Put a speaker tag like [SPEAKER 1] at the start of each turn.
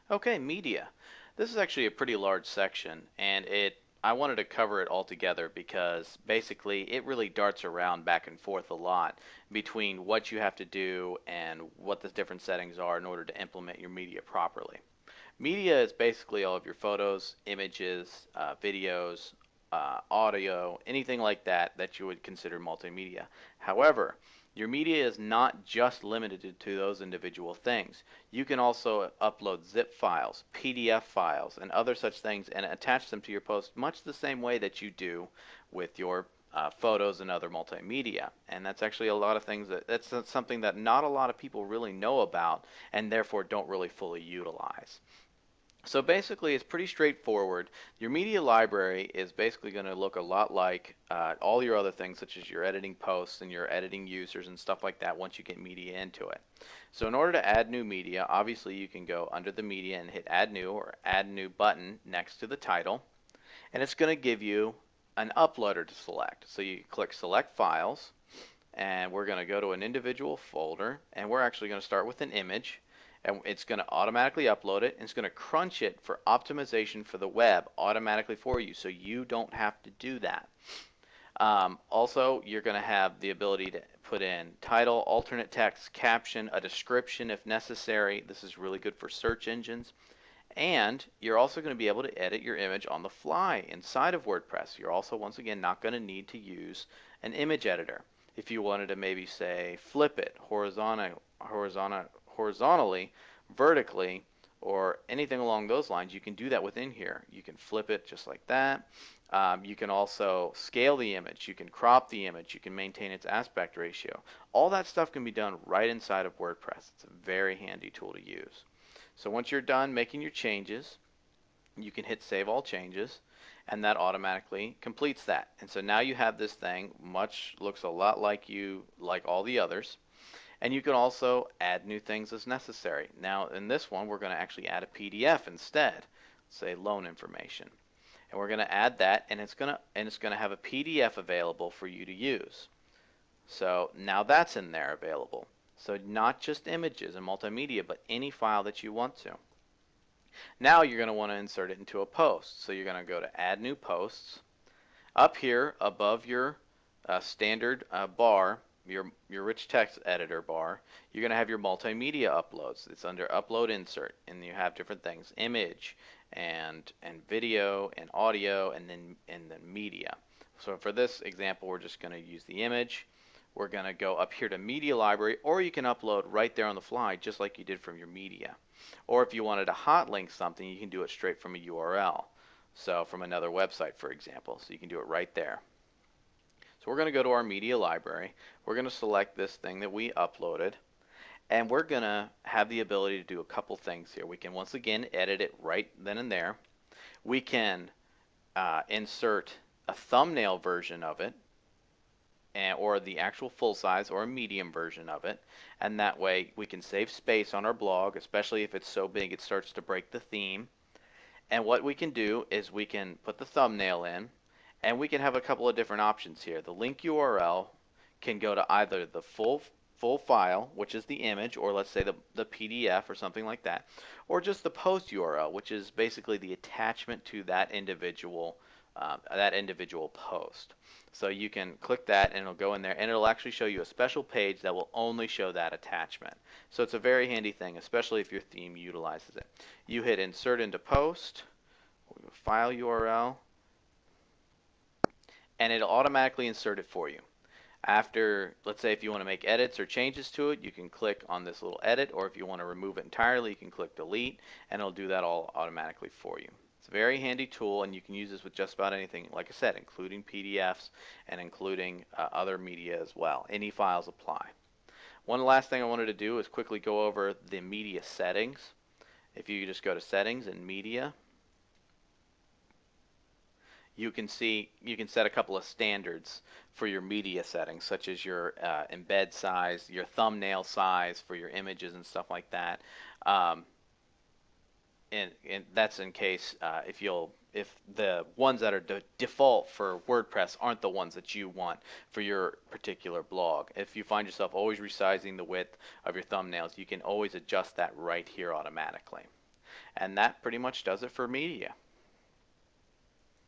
[SPEAKER 1] Okay, media. This is actually a pretty large section, and I wanted to cover it all together because basically it really darts around back and forth a lot between what you have to do and what the different settings are in order to implement your media properly. Media is basically all of your photos, images, videos, audio, anything like that that you would consider multimedia. However, your media is not just limited to those individual things. You can also upload zip files, PDF files, and other such things and attach them to your post much the same way that you do with your photos and other multimedia. And that's actually a lot of things that's something that not a lot of people really know about and therefore don't really fully utilize. So basically, it's pretty straightforward. Your media library is basically going to look a lot like all your other things, such as your editing posts and your editing users and stuff like that once you get media into it. So in order to add new media, obviously you can go under the media and hit add new or add new button next to the title. And it's going to give you an uploader to select. So you click select files and we're going to go to an individual folder and we're actually going to start with an image and it's going to automatically upload it and it's going to crunch it for optimization for the web automatically for you so you don't have to do that. Also, you're going to have the ability to put in title, alternate text, caption, a description if necessary. This is really good for search engines. And you're also going to be able to edit your image on the fly inside of WordPress. You're also, once again, not going to need to use an image editor. If you wanted to maybe say flip it horizontally, vertically, or anything along those lines, you can do that within here. You can flip it just like that. You can also scale the image. You can crop the image. You can maintain its aspect ratio. All that stuff can be done right inside of WordPress. It's a very handy tool to use. So once you're done making your changes, you can hit save all changes and that automatically completes that. And so now you have this thing looks a lot like all the others. And you can also add new things as necessary. Now in this one we're going to actually add a PDF instead, say loan information. And we're going to add that and it's going to have a PDF available for you to use. So now that's in there available. So not just images and multimedia, but any file that you want to. Now you're going to want to insert it into a post. So you're going to go to add new posts. Up here above your standard bar, your rich text editor bar, you're going to have your multimedia uploads. It's under upload insert and you have different things, image and video and audio and then media. So for this example we're just going to use the image. We're going to go up here to media library, or you can upload right there on the fly just like you did from your media. Or if you wanted to hot link something, you can do it straight from a URL. So from another website, for example. So you can do it right there. So we're going to go to our media library. We're going to select this thing that we uploaded. And we're going to have the ability to do a couple things here. We can once again edit it right then and there. We can insert a thumbnail version of it, or the actual full size or a medium version of it, and that way we can save space on our blog, especially if it's so big it starts to break the theme. And what we can do is we can put the thumbnail in and we can have a couple of different options here. The link URL can go to either the full file, which is the image, or let's say the PDF or something like that, or just the post URL, which is basically the attachment to that individual post. So you can click that and it'll go in there and it'll actually show you a special page that will only show that attachment. So it's a very handy thing, especially if your theme utilizes it. You hit insert into post, file URL, and it'll automatically insert it for you. After, let's say if you want to make edits or changes to it, you can click on this little edit, or if you want to remove it entirely, you can click delete and it'll do that all automatically for you. It's a very handy tool and you can use this with just about anything, like I said, including PDFs and including other media as well. Any files apply. One last thing I wanted to do is quickly go over the media settings. If you just go to settings and media, you can set a couple of standards for your media settings, such as your embed size, your thumbnail size for your images and stuff like that. And that's in case if the ones that are default for WordPress aren't the ones that you want for your particular blog. If you find yourself always resizing the width of your thumbnails, you can always adjust that right here automatically. And that pretty much does it for media.